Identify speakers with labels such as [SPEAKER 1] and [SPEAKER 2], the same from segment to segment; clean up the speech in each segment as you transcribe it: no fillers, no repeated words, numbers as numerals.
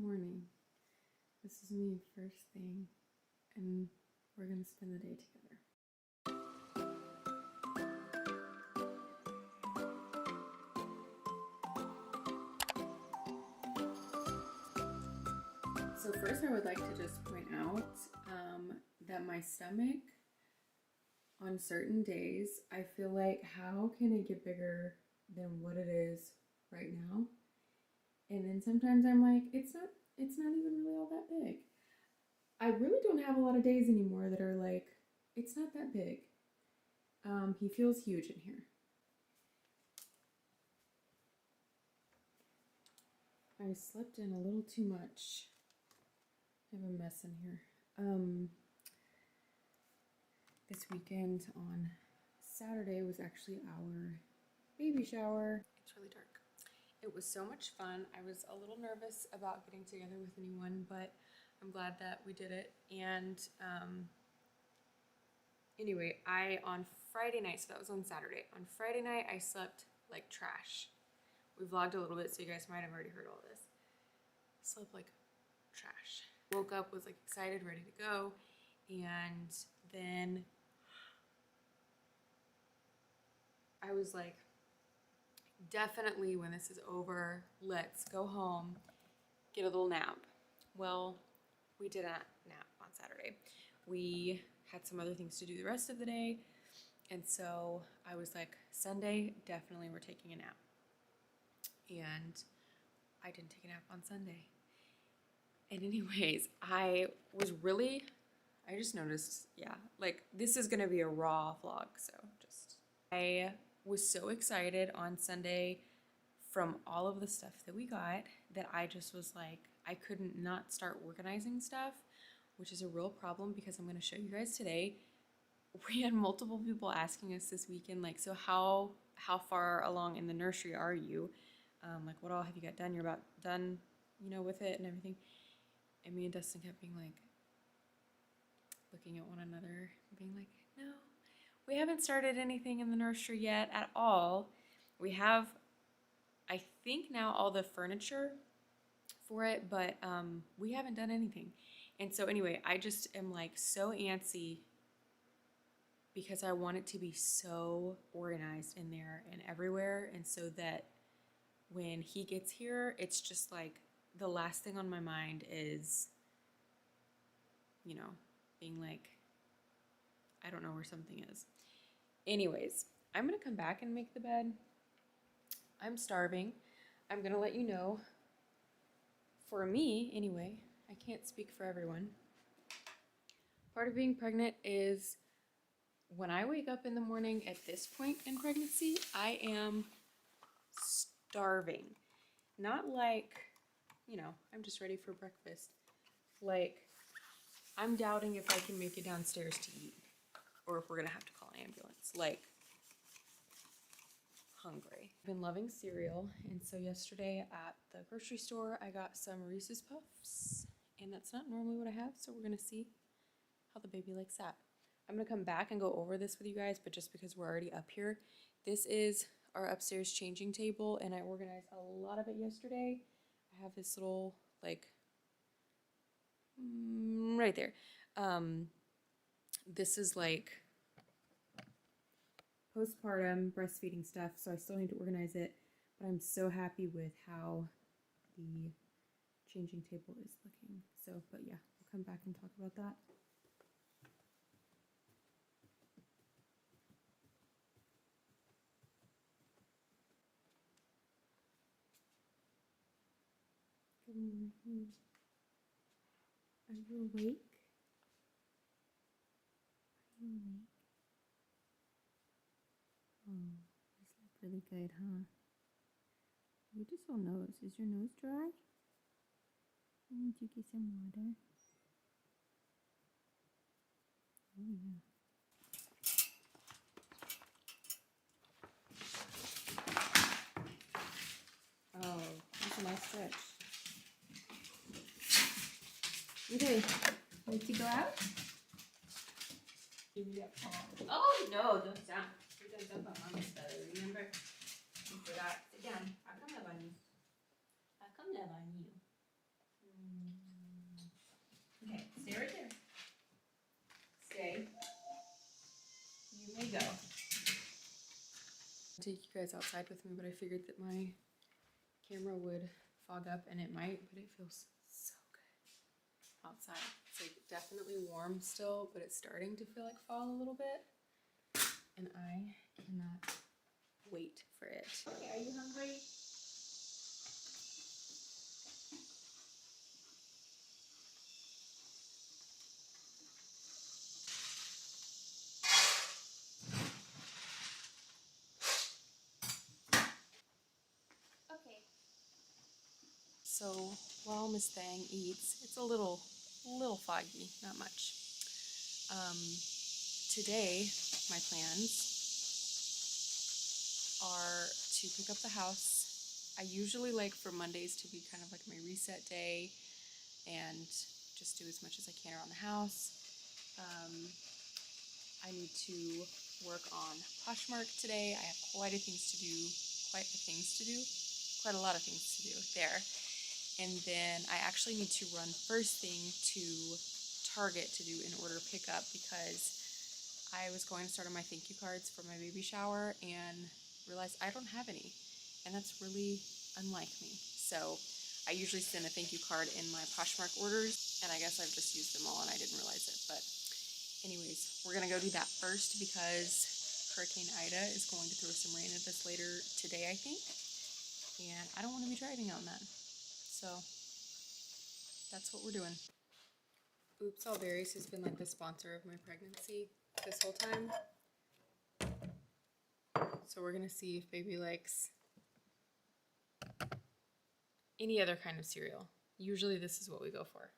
[SPEAKER 1] morning. This is me first thing, and we're gonna spend the day together. So first I would like to just point out that my stomach on certain days, I feel like, how can it get bigger than what it is right now? And then sometimes I'm like, it's not even really all that big. I really don't have a lot of days anymore that are like, it's not that big. He feels huge in here. I slept in a little too much. I have a mess in here. This weekend on Saturday was actually our baby shower. It's really dark. It was so much fun. I was a little nervous about getting together with anyone, but I'm glad that we did it. And anyway, on Friday night, so that was on Saturday. On Friday night, I slept like trash. We vlogged a little bit, so you guys might have already heard all this. Slept like trash. Woke up, was like excited, ready to go, and then I was like, definitely when this is over, let's go home, get a little nap. Well, we did a nap on Saturday. We had some other things to do the rest of the day, and so I was like, Sunday, definitely we're taking a nap. And I didn't take a nap on Sunday. And anyways, I just noticed, yeah, like this is gonna be a raw vlog, so I was so excited on Sunday from all of the stuff that we got that I just was like, I couldn't not start organizing stuff, which is a real problem because I'm gonna show you guys today. We had multiple people asking us this weekend, like, so how far along in the nursery are you? Like, what all have you got done? You're about done, you know, with it and everything. And me and Dustin kept being like, looking at one another, being like, no, we haven't started anything in the nursery yet at all. We have, I think now, all the furniture for it, but we haven't done anything. And so anyway, I just am like so antsy because I want it to be so organized in there and everywhere, and so that when he gets here, it's just like the last thing on my mind is, you know, being like, I don't know where something is. Anyways, I'm gonna come back and make the bed. I'm starving. I'm gonna let you know, for me anyway, I can't speak for everyone. Part of being pregnant is when I wake up in the morning at this point in pregnancy, I am starving. Not like, you know, I'm just ready for breakfast. Like, I'm doubting if I can make it downstairs to eat, or if we're gonna have to call an ambulance. Like, hungry. I've been loving cereal, and so yesterday at the grocery store, I got some Reese's Puffs, and that's not normally what I have, so we're gonna see how the baby likes that. I'm gonna come back and go over this with you guys, but just because we're already up here, this is our upstairs changing table, and I organized a lot of it yesterday. I have this little, like, right there. This is like postpartum breastfeeding stuff, so I still need to organize it, but I'm so happy with how the changing table is looking. So, but yeah, we'll come back and talk about that. Good morning. Are you awake? Are you awake? Oh, you slept really good, huh? You just so nose. Is your nose dry? Did you get some water? Oh yeah. Oh, that's a nice stretch. Okay, ready to go out? Oh no, don't jump. You don't jump on Mama's belly, remember? You forgot. Sit down. How come love on you? How come love on you? take you guys outside with me, but I figured that my camera would fog up, and it might, but it feels so good outside. It's like definitely warm still, but it's starting to feel like fall a little bit, and I cannot wait for it. Okay, are you hungry? So while Miss Thang eats, it's a little foggy, not much. Today, my plans are to pick up the house. I usually like for Mondays to be kind of like my reset day and just do as much as I can around the house. I need to work on Poshmark today. I have quite a lot of things to do there. And then I actually need to run first thing to Target to do an order pickup because I was going to start on my thank you cards for my baby shower and realized I don't have any. And that's really unlike me. So I usually send a thank you card in my Poshmark orders, and I guess I've just used them all and I didn't realize it. But anyways, we're gonna go do that first because Hurricane Ida is going to throw some rain at us later today, I think. And I don't want to be driving on that. So that's what we're doing. Oops All Berries has been like the sponsor of my pregnancy this whole time. So we're gonna see if baby likes any other kind of cereal. Usually this is what we go for.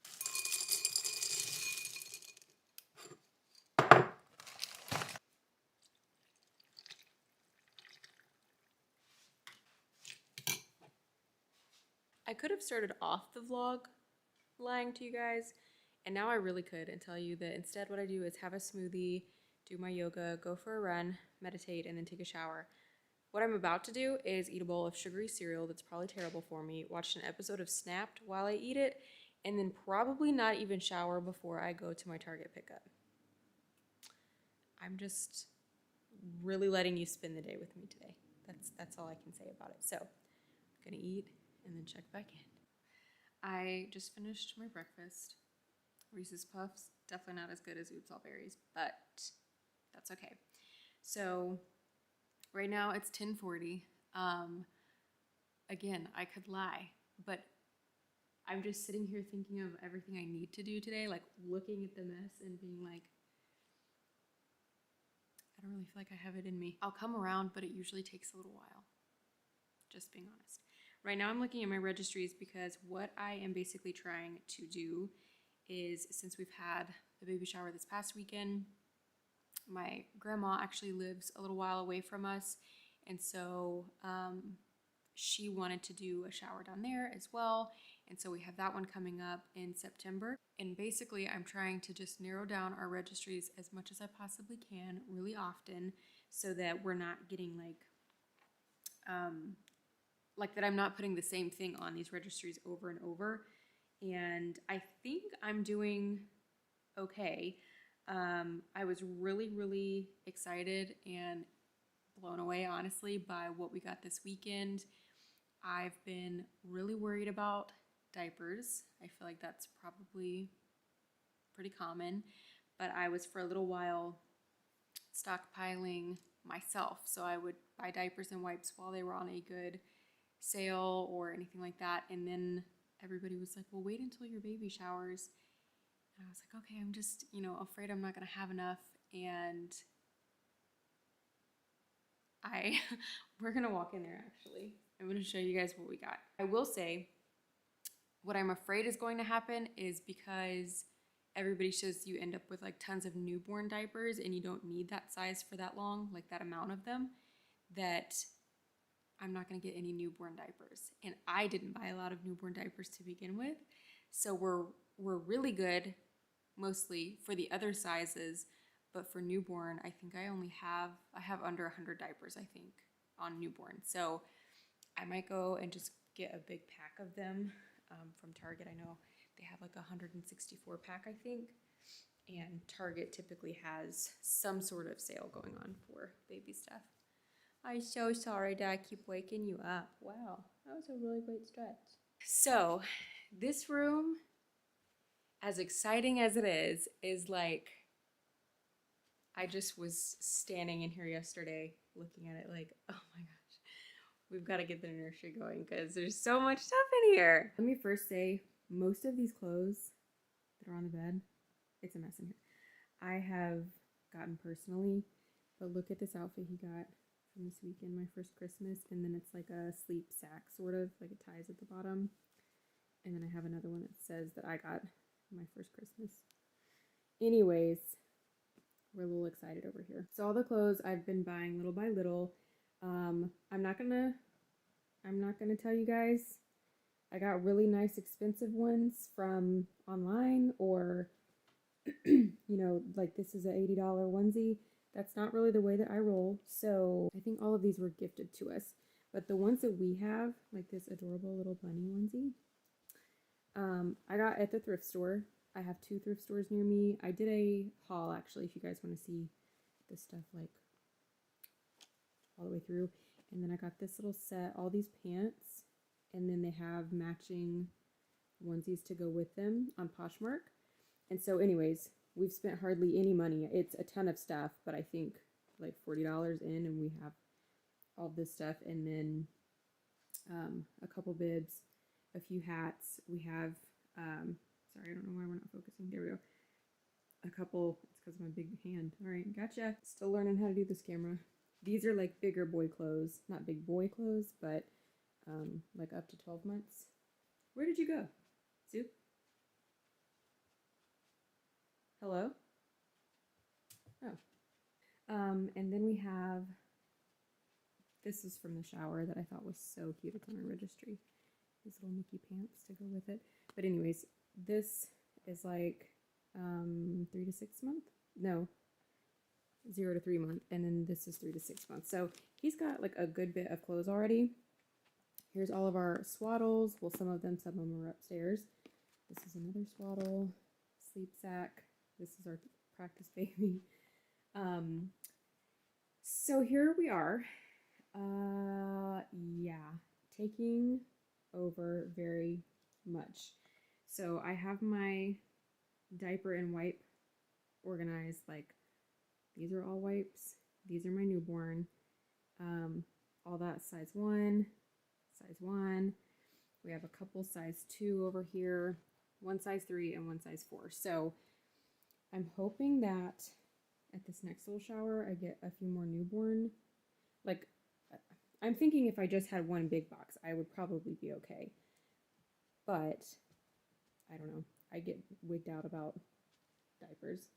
[SPEAKER 1] I could have started off the vlog lying to you guys, and now I really could and tell you that instead what I do is have a smoothie, do my yoga, go for a run, meditate, and then take a shower. What I'm about to do is eat a bowl of sugary cereal that's probably terrible for me, watch an episode of Snapped while I eat it, and then probably not even shower before I go to my Target pickup. I'm just really letting you spend the day with me today. That's all I can say about it. So, I'm gonna eat and then check back in. I just finished my breakfast. Reese's Puffs, definitely not as good as Oops All Berries, but that's okay. So right now it's 10:40. Again, I could lie, but I'm just sitting here thinking of everything I need to do today, like looking at the mess and being like, I don't really feel like I have it in me. I'll come around, but it usually takes a little while. Just being honest. Right now I'm looking at my registries because what I am basically trying to do is, since we've had the baby shower this past weekend, my grandma actually lives a little while away from us, and so she wanted to do a shower down there as well, and so we have that one coming up in September. And basically I'm trying to just narrow down our registries as much as I possibly can really often so that we're not getting like that I'm not putting the same thing on these registries over and over. And I think I'm doing okay. I was really excited and blown away, honestly, by what we got this weekend. I've been really worried about diapers. I feel like that's probably pretty common, but I was for a little while stockpiling myself. So I would buy diapers and wipes while they were on a good sale or anything like that. And then everybody was like, well, wait until your baby showers. And I was like, okay, I'm just, afraid I'm not going to have enough. And we're going to walk in there actually. I'm going to show you guys what we got. I will say, what I'm afraid is going to happen is because everybody says you end up with like tons of newborn diapers and you don't need that size for that long, like that amount of them, that I'm not going to get any newborn diapers. And I didn't buy a lot of newborn diapers to begin with. So we're really good mostly for the other sizes, but for newborn, I think I have under 100 diapers, I think, on newborn. So I might go and just get a big pack of them from Target. I know they have like a 164 pack, I think. And Target typically has some sort of sale going on for baby stuff. I'm so sorry that I keep waking you up. Wow, that was a really great stretch. So, this room, as exciting as it is like, I just was standing in here yesterday looking at it like, oh my gosh, we've got to get the nursery going because there's so much stuff in here. Let me first say, most of these clothes that are on the bed, it's a mess in here. I have gotten personally, but look at this outfit he got from this weekend, my first Christmas, and then it's like a sleep sack, sort of, like it ties at the bottom. And then I have another one that says that I got my first Christmas. Anyways, we're a little excited over here. So all the clothes I've been buying little by little. I'm not gonna tell you guys. I got really nice expensive ones from online, or you know, like this is a $80 onesie. That's not really the way that I roll. So I think all of these were gifted to us. But the ones that we have, like this adorable little bunny onesie, I got at the thrift store. I have 2 thrift stores near me. I did a haul, actually, if you guys want to see this stuff like all the way through. And then I got this little set, all these pants, and then they have matching onesies to go with them on Poshmark. And so anyways, we've spent hardly any money. It's a ton of stuff, but I think like $40 in, and we have all this stuff. And then a couple bibs, a few hats. We have, sorry, I don't know why we're not focusing. There we go. A couple, it's because of my big hand. All right, gotcha. Still learning how to do this camera. These are like bigger boy clothes. Not big boy clothes, but like up to 12 months. Where did you go, Sue? Hello? Oh. And then we have, this is from the shower that I thought was so cute. It's on our registry. These little Mickey pants to go with it. But anyways, this is like 3 to 6 month. No, 0 to 3 month. And then this is 3 to 6 months. So he's got like a good bit of clothes already. Here's all of our swaddles. Well, some of them are upstairs. This is another swaddle, sleep sack. This is our practice baby. So here we are. Yeah, taking over very much. So I have my diaper and wipe organized. Like, these are all wipes. These are my newborn. All that size 1, size 1. We have a couple size 2 over here, 1 size 3 and 1 size 4. So I'm hoping that at this next little shower, I get a few more newborn. Like, I'm thinking if I just had one big box, I would probably be okay. But I don't know. I get wigged out about diapers.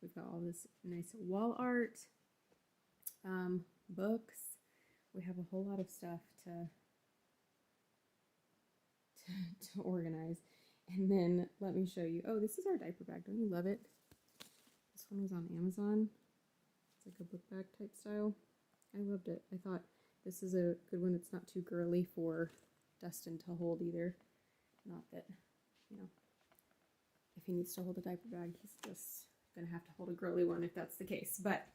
[SPEAKER 1] We've got all this nice wall art, books. We have a whole lot of stuff to organize. And then let me show you. Oh, this is our diaper bag. Don't you love it? This one was on Amazon. It's like a book bag type style. I loved it. I thought this is a good one that's not too girly for Dustin to hold either. Not that, you know, if he needs to hold a diaper bag, he's just gonna have to hold a girly one if that's the case. But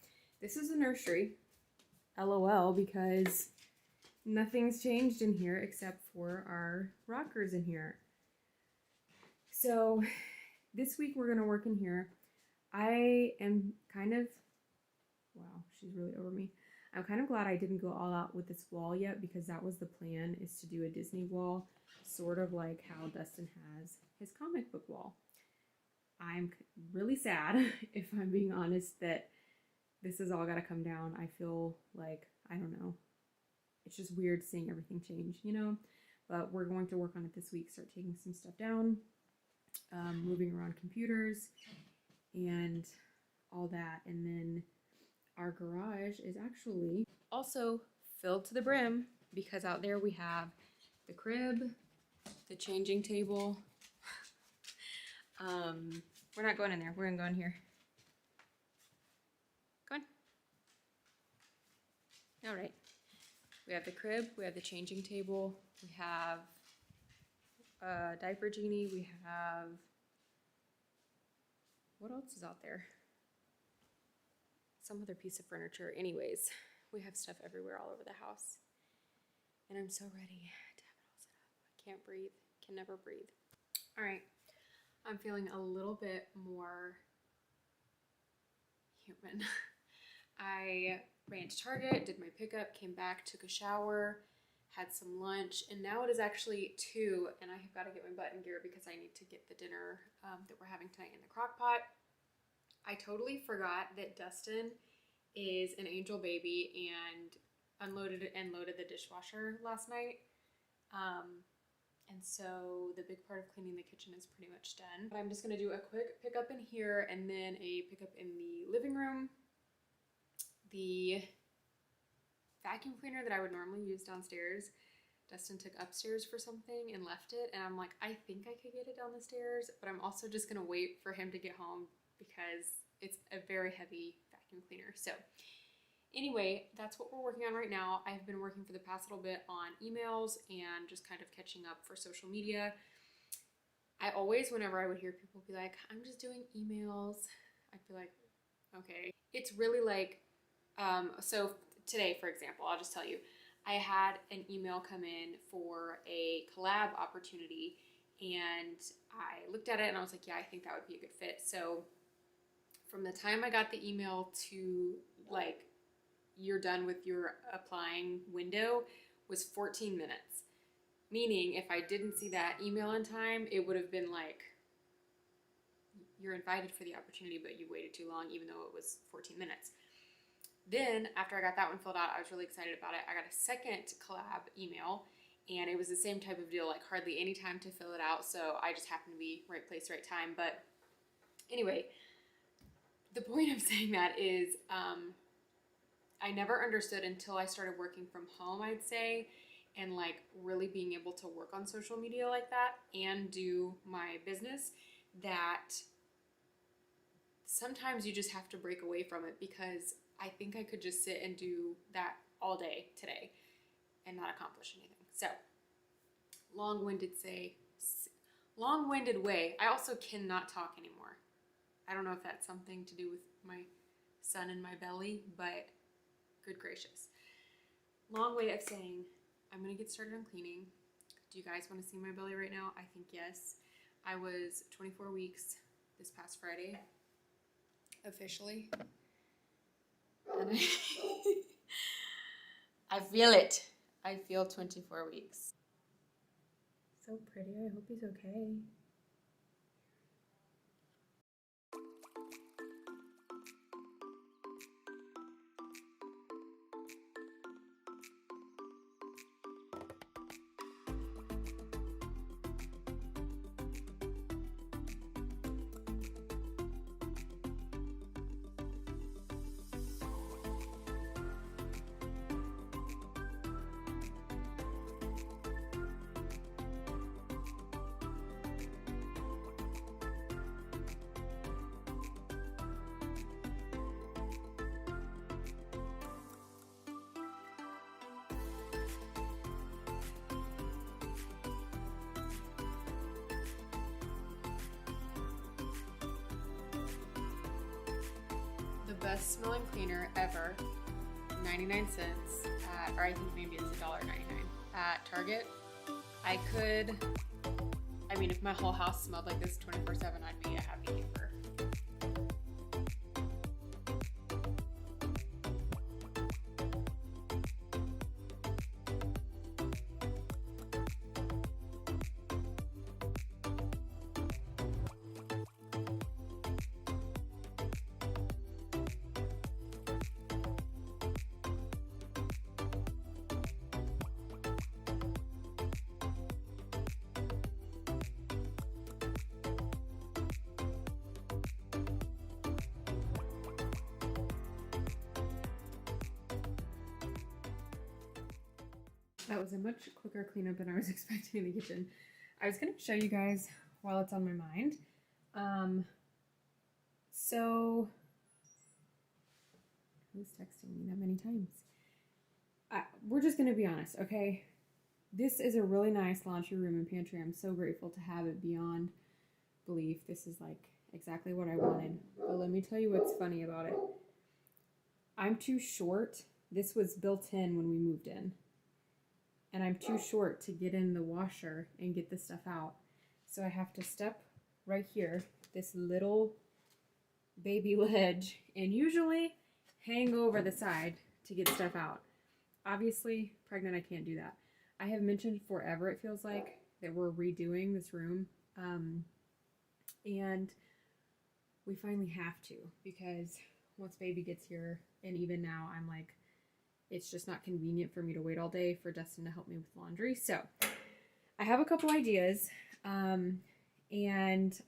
[SPEAKER 1] this is a nursery. LOL, because nothing's changed in here except for our rockers in here. So this week we're gonna work in here. I am kind of, wow, she's really over me. I'm kind of glad I didn't go all out with this wall yet, because that was the plan, is to do a Disney wall, sort of like how Dustin has his comic book wall. I'm really sad, if I'm being honest, that this has all got to come down. I feel like, I don't know, it's just weird seeing everything change, you know? But we're going to work on it this week, start taking some stuff down, moving around computers, and all that. And then our garage is actually also filled to the brim, because out there we have the crib, the changing table. We're not going in there. We're gonna go in here. Go on. All right. We have the crib. We have the changing table. We have a diaper genie. We have, what else is out there? Some other piece of furniture. Anyways, We have stuff everywhere all over the house. And I'm so ready to have it all set up. I can't breathe. Can never breathe. All right. I'm feeling a little bit more human. I ran to Target, did my pickup, came back, took a shower, had some lunch, and now it is actually 2, and I have got to get my butt in gear because I need to get the dinner that we're having tonight in the crock pot. I totally forgot that Dustin is an angel baby and unloaded and loaded the dishwasher last night. And so the big part of cleaning the kitchen is pretty much done. But I'm just gonna do a quick pickup in here and then a pickup in the living room. The vacuum cleaner that I would normally use downstairs, Dustin took upstairs for something and left it. And I'm like, I think I could get it down the stairs, but I'm also just gonna wait for him to get home because it's a very heavy vacuum cleaner. So anyway, that's what we're working on right now. I've been working for the past little bit on emails and just kind of catching up for social media. I always, whenever I would hear people be like, I'm just doing emails, I'd be like, okay. It's really like, so today, for example, I'll just tell you, I had an email come in for a collab opportunity and I looked at it and I was like, yeah, I think that would be a good fit. So from the time I got the email to like, you're done with your applying window was 14 minutes. Meaning if I didn't see that email in time, it would have been like, you're invited for the opportunity, but you waited too long, even though it was 14 minutes. Then after I got that one filled out, I was really excited about it. I got a second collab email and it was the same type of deal, like hardly any time to fill it out. So I just happened to be right place, right time. But anyway, the point of saying that is, I never understood until I started working from home, I'd say, and like really being able to work on social media like that and do my business, that sometimes you just have to break away from it, because I think I could just sit and do that all day today and not accomplish anything. So long-winded way. I also cannot talk anymore. I don't know if that's something to do with my son in my belly, but good gracious. Long way of saying, I'm gonna get started on cleaning. Do you guys want to see my belly right now? I think yes. I was 24 weeks this past Friday, officially. And I feel it. I feel 24 weeks. So pretty. I hope he's okay. Best smelling cleaner ever, 99 cents at, or I think maybe it's $1.99 at Target. I mean, if my whole house smelled like this 24/7, I'd be a happy camper. That was a much quicker cleanup than I was expecting in the kitchen. I was going to show you guys while it's on my mind. So, who's texting me that many times? We're just going to be honest, okay? This is a really nice laundry room and pantry. I'm so grateful to have it beyond belief. This is like exactly what I wanted. But let me tell you what's funny about it. I'm too short this was built in when we moved in. And I'm too short to get in the washer and get the stuff out. So I have to step right here, this little baby ledge, and usually hang over the side to get stuff out. Obviously, pregnant, I can't do that. I have mentioned forever, it feels like, that we're redoing this room. And we finally have to, because once baby gets here, and even now, I'm like, it's just not convenient for me to wait all day for Dustin to help me with laundry. So I have a couple ideas. And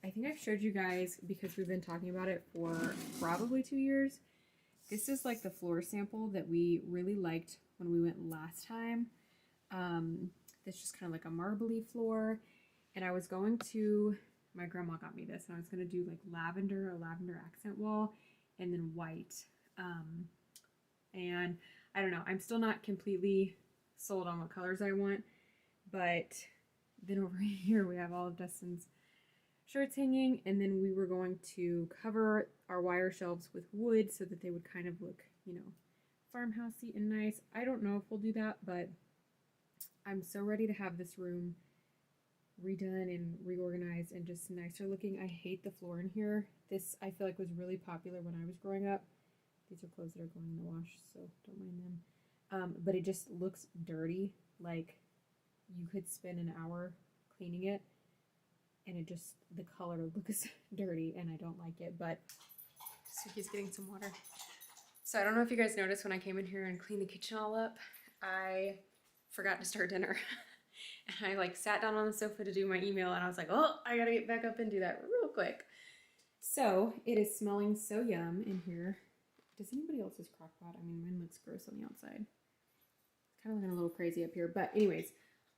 [SPEAKER 1] I think I've showed you guys, because we've been talking about it for probably 2 years. This is like the floor sample that we really liked when we went last time. It's just kind of like a marbly floor. And I was going to, my grandma got me this, and I was going to do like lavender, a lavender accent wall, and then white. And I don't know, I'm still not completely sold on what colors I want, but then over here we have all of Dustin's shirts hanging, and then we were going to cover our wire shelves with wood so that they would kind of look, you know, farmhousey and nice. I don't know if we'll do that, but I'm so ready to have this room redone and reorganized and just nicer looking. I hate the floor in here. This, I feel like, was really popular when I was growing up. These are clothes that are going in the wash, so don't mind them. But it just looks dirty. Like, you could spend an hour cleaning it, and it just, the color looks dirty, and I don't like it. But Suki's getting some water. So I don't know if you guys noticed when I came in here and cleaned the kitchen all up, I forgot to start dinner. And I like sat down on the sofa to do my email, and I was like, oh, I gotta get back up and do that real quick. So it is smelling so yum in here. Does anybody else's crock pot? I mean, mine looks gross on the outside. It's kind of looking a little crazy up here. But anyways,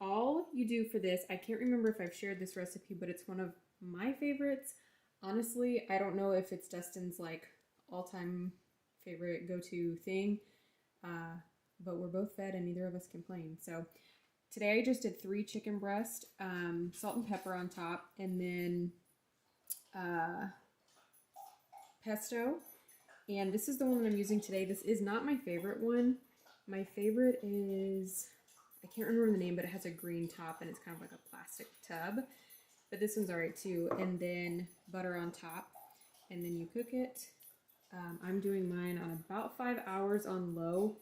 [SPEAKER 1] all you do for this, I can't remember if I've shared this recipe, but it's one of my favorites. Honestly, I don't know if it's Dustin's like all-time favorite go-to thing, but we're both fed and neither of us complain. So today I just did 3 chicken breast, salt and pepper on top, and then pesto. And this is the one that I'm using today. This is not my favorite one. My favorite is, I can't remember the name, but it has a green top and it's kind of like a plastic tub. But this one's alright too. And then butter on top. And then you cook it. I'm doing mine on about 5 hours on low.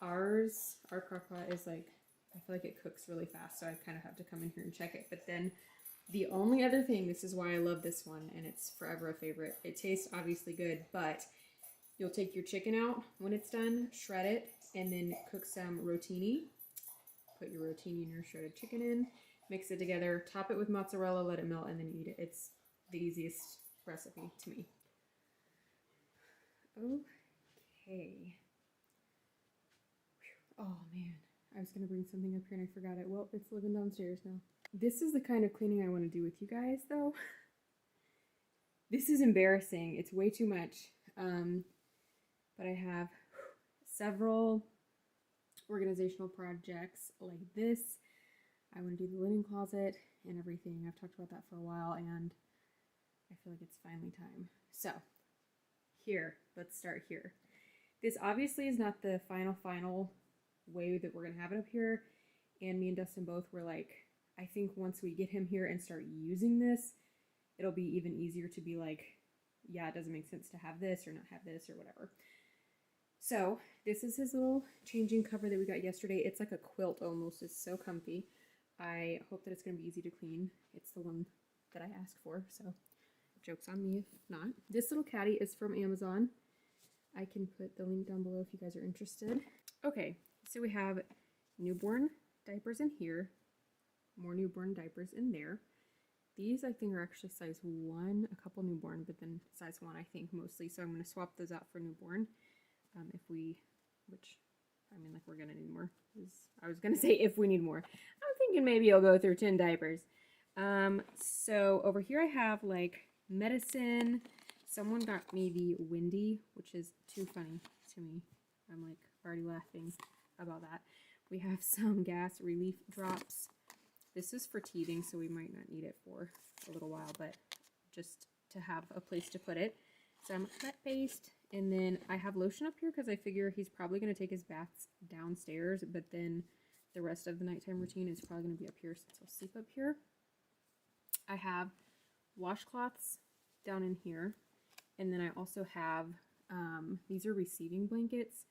[SPEAKER 1] Our crock pot is like, I feel like it cooks really fast, so I kind of have to come in here and check it. But then the only other thing, this is why I love this one, and it's forever a favorite. It tastes obviously good, but you'll take your chicken out when it's done, shred it, and then cook some rotini. Put your rotini and your shredded chicken in, mix it together, top it with mozzarella, let it melt, and then eat it. It's the easiest recipe to me. Okay. Oh man, I was going to bring something up here and I forgot it. Well, it's living downstairs now. This is the kind of cleaning I want to do with you guys, though. This is embarrassing. It's way too much. But I have several organizational projects like this. I want to do the linen closet and everything. I've talked about that for a while, and I feel like it's finally time. So, here, let's start here. This obviously is not the final way that we're going to have it up here, and me and Dustin both were like, I think once we get him here and start using this, it'll be even easier to be like, yeah, it doesn't make sense to have this or not have this or whatever. So this is his little changing cover that we got yesterday. It's like a quilt almost. It's so comfy. I hope that it's going to be easy to clean. It's the one that I asked for, so joke's on me if not. This little caddy is from Amazon. I can put the link down below if you guys are interested. Okay, so we have newborn diapers in here, more newborn diapers in there. These I think are actually size 1, a couple newborn, but then size 1 I think mostly, so I'm going to swap those out for newborn. Which, I mean, like, we're going to need more. I was going to say if we need more. I'm thinking maybe I'll go through 10 diapers. So over here I have, like, medicine. Someone got me the Windy, which is too funny to me. I'm, like, already laughing about that. We have some gas relief drops. This is for teething, so we might not need it for a little while, but just to have a place to put it. Some plant paste And then I have lotion up here because I figure he's probably going to take his baths downstairs, but then the rest of the nighttime routine is probably going to be up here since he'll sleep up here. I have washcloths down in here. And then I also have, these are receiving blankets,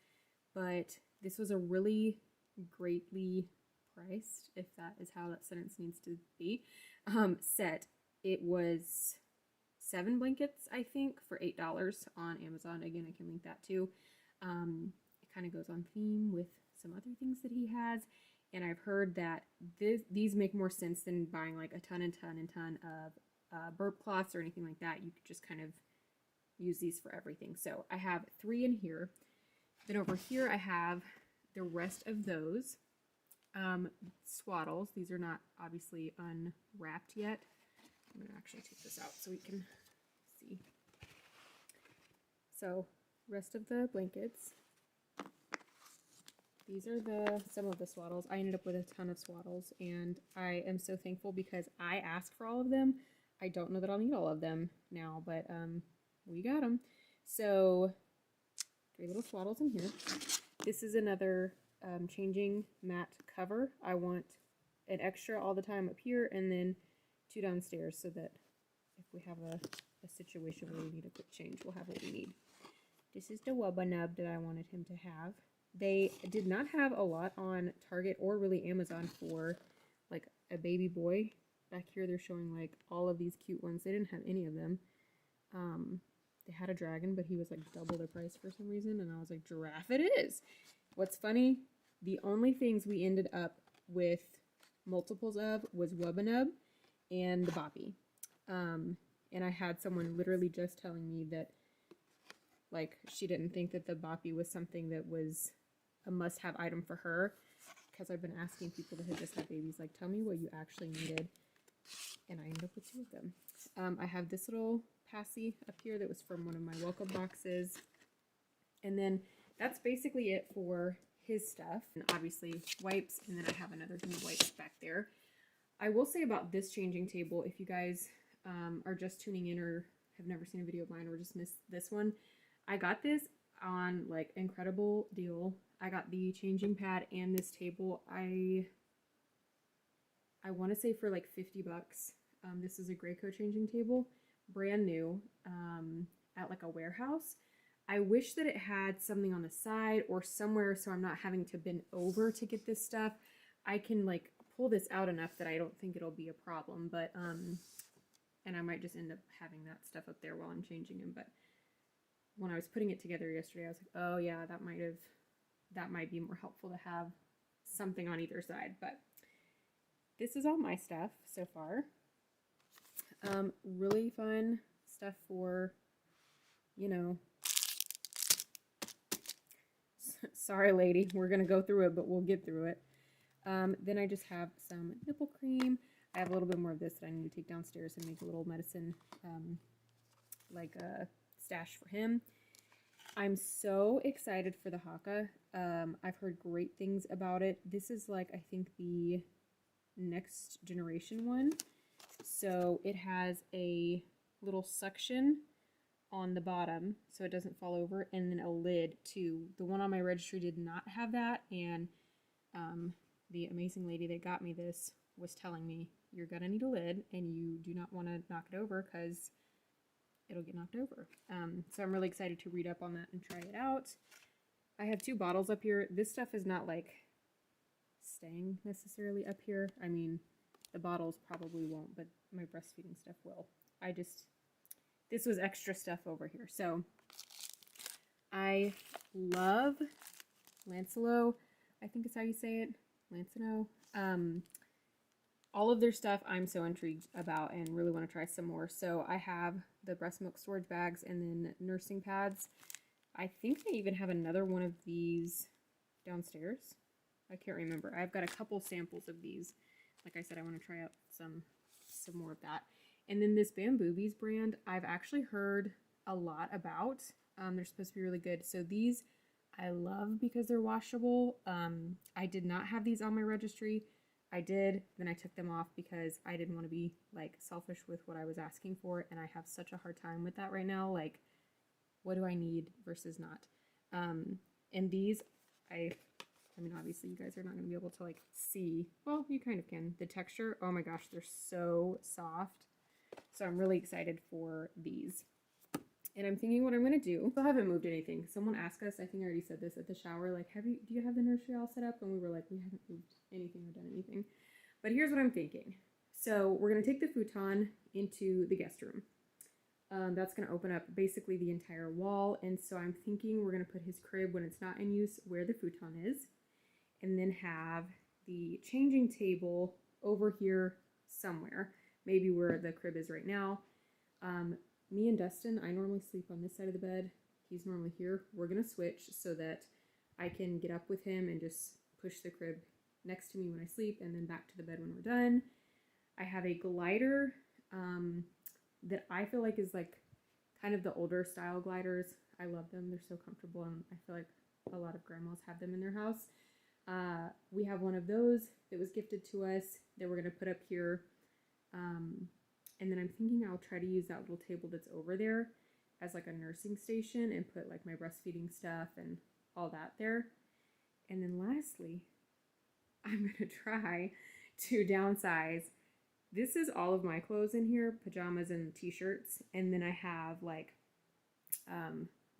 [SPEAKER 1] but this was a really greatly priced, if that is how that sentence needs to be, set. It was 7 blankets, I think, for $8 on Amazon. Again, I can link that too. It kind of goes on theme with some other things that he has. And I've heard that these make more sense than buying like a ton of burp cloths or anything like that. You could just kind of use these for everything. So I have 3 in here. Then over here I have the rest of those swaddles. These are not obviously unwrapped yet. I'm going to actually take this out so we can see. So rest of the blankets. These are some of the swaddles. I ended up with a ton of swaddles, and I am so thankful because I asked for all of them. I don't know that I'll need all of them now, but we got them. So 3 little swaddles in here. This is another changing mat cover. I want an extra all the time up here, and then 2 downstairs so that if we have a situation where we need a quick change, we'll have what we need. This is the Wubba Nub that I wanted him to have. They did not have a lot on Target or really Amazon for like a baby boy. Back here they're showing like all of these cute ones. They didn't have any of them. They had a dragon, but he was like double the price for some reason, and I was like, giraffe it is. What's funny, the only things we ended up with multiples of was Wubba Nub and the Boppy. And I had someone literally just telling me that like she didn't think that the Boppy was something that was a must-have item for her, because I've been asking people that had just had babies, like, tell me what you actually needed, and I ended up with 2 of them. I have this little passy up here that was from one of my welcome boxes, and then that's basically it for his stuff, and obviously wipes, and then I have another thing of wipes back there. I will say about this changing table, if you guys are just tuning in or have never seen a video of mine or just missed this one, I got this on like incredible deal. I got the changing pad and this table. I want to say for like 50 bucks. This is a Graco changing table, brand new, at like a warehouse. I wish that it had something on the side or somewhere so I'm not having to bend over to get this stuff. I can like pull this out enough that I don't think it'll be a problem, but and I might just end up having that stuff up there while I'm changing him. But when I was putting it together yesterday, I was like, oh yeah, that might be more helpful to have something on either side. But this is all my stuff so far. Really fun stuff for, you know, sorry lady, we're gonna go through it, but we'll get through it. Then I just have some nipple cream. I have a little bit more of this that I need to take downstairs and make a little medicine, like a stash for him. I'm so excited for the Haka. I've heard great things about it. This is like, I think, the next generation one. So it has a little suction on the bottom so it doesn't fall over, and then a lid too. The one on my registry did not have that, and the amazing lady that got me this was telling me, you're gonna need a lid and you do not want to knock it over because it'll get knocked over. So I'm really excited to read up on that and try it out. I have 2 bottles up here. This stuff is not like staying necessarily up here. I mean, the bottles probably won't, but my breastfeeding stuff will. This was extra stuff over here. So I love Lancelo, I think is how you say it. Lancino. All of their stuff I'm so intrigued about and really want to try some more. So I have the breast milk storage bags and then nursing pads. I think they even have another one of these downstairs. I can't remember. I've got a couple samples of these. Like I said, I want to try out some more of that. And then this Bamboobies brand, I've actually heard a lot about. They're supposed to be really good. So these I love because they're washable. I did not have these on my registry. I did, then I took them off because I didn't want to be like selfish with what I was asking for, and I have such a hard time with that right now. Like, what do I need versus not. And these, I mean, obviously you guys are not going to be able to like see, well, you kind of can, the texture. Oh my gosh, they're so soft. So I'm really excited for these. And I'm thinking what I'm going to do. I haven't moved anything. Someone asked us, I think I already said this at the shower, like, do you have the nursery all set up? And we were like, we haven't moved anything or done anything. But here's what I'm thinking. So we're going to take the futon into the guest room. That's going to open up basically the entire wall. And so I'm thinking we're going to put his crib when it's not in use where the futon is. And then have the changing table over here somewhere. Maybe where the crib is right now. Me and Dustin, I normally sleep on this side of the bed. He's normally here. We're going to switch so that I can get up with him and just push the crib next to me when I sleep and then back to the bed when we're done. I have a glider that I feel like is like kind of the older style gliders. I love them. They're so comfortable, and I feel like a lot of grandmas have them in their house. We have one of those that was gifted to us that we're going to put up here. And then I'm thinking I'll try to use that little table that's over there as like a nursing station and put like my breastfeeding stuff and all that there. And then lastly, I'm going to try to downsize. This is all of my clothes in here, pajamas and t-shirts. And then I have like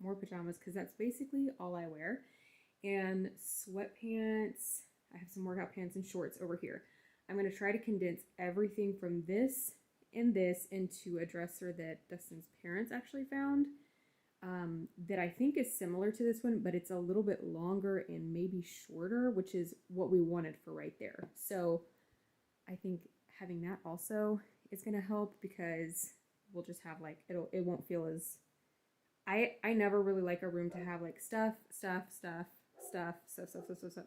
[SPEAKER 1] more pajamas because that's basically all I wear. And sweatpants. I have some workout pants and shorts over here. I'm going to try to condense everything from this and this into a dresser that Dustin's parents actually found that I think is similar to this one, but it's a little bit longer and maybe shorter, which is what we wanted for right there. So I think having that also is going to help because we'll just have like, it won't feel as, I never really like a room to have like stuff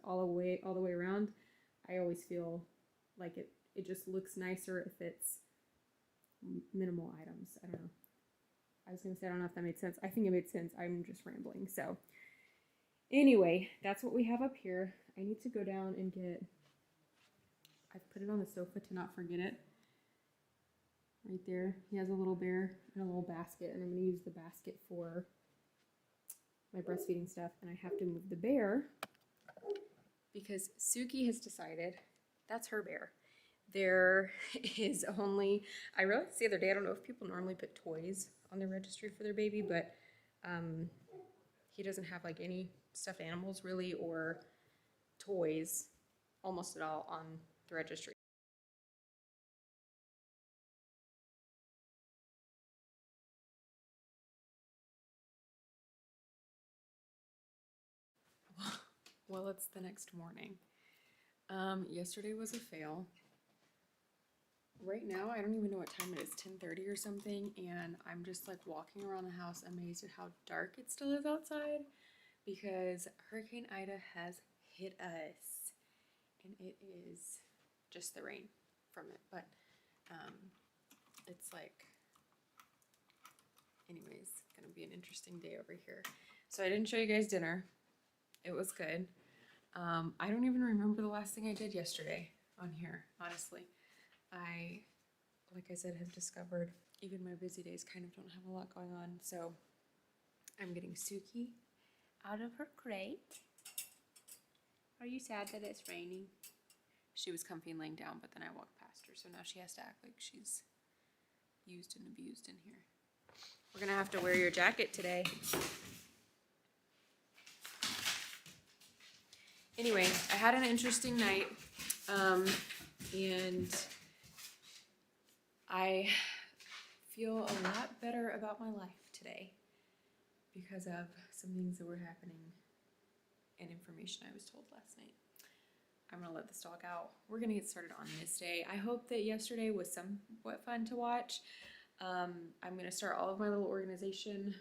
[SPEAKER 1] all the way around. I always feel like it just looks nicer if it's minimal items. I don't know. I was going to say, I don't know if that made sense. I think it made sense. I'm just rambling. So anyway, that's what we have up here. I need to go down and I've put it on the sofa to not forget it. Right there. He has a little bear and a little basket, and I'm going to use the basket for my breastfeeding stuff. And I have to move the bear because Suki has decided that's her bear. There is only, I realized the other day, I don't know if people normally put toys on the registry for their baby, but he doesn't have like any stuffed animals really or toys almost at all on the registry. Well, it's the next morning. Yesterday was a fail. Right now, I don't even know what time it is, 10:30 or something, and I'm just like walking around the house amazed at how dark it still is outside because Hurricane Ida has hit us, and it is just the rain from it, but it's like, anyways, gonna be an interesting day over here. So I didn't show you guys dinner. It was good. I don't even remember the last thing I did yesterday on here, honestly. Like I said, have discovered even my busy days kind of don't have a lot going on. So I'm getting Suki out of her crate. Are you sad that it's raining? She was comfy and laying down, but then I walked past her. So now she has to act like she's used and abused in here. We're gonna have to wear your jacket today. Anyway, I had an interesting night, and I feel a lot better about my life today because of some things that were happening and information I was told last night. I'm gonna let this dog out. We're gonna get started on this day. I hope that yesterday was somewhat fun to watch. I'm gonna start all of my little organization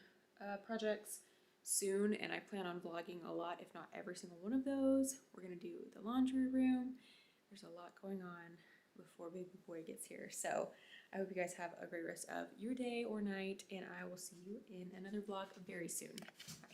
[SPEAKER 1] projects soon, and I plan on vlogging a lot, if not every single one of those. We're gonna do the laundry room. There's a lot going on before baby boy gets here. So I hope you guys have a great rest of your day or night, and I will see you in another vlog very soon. Bye.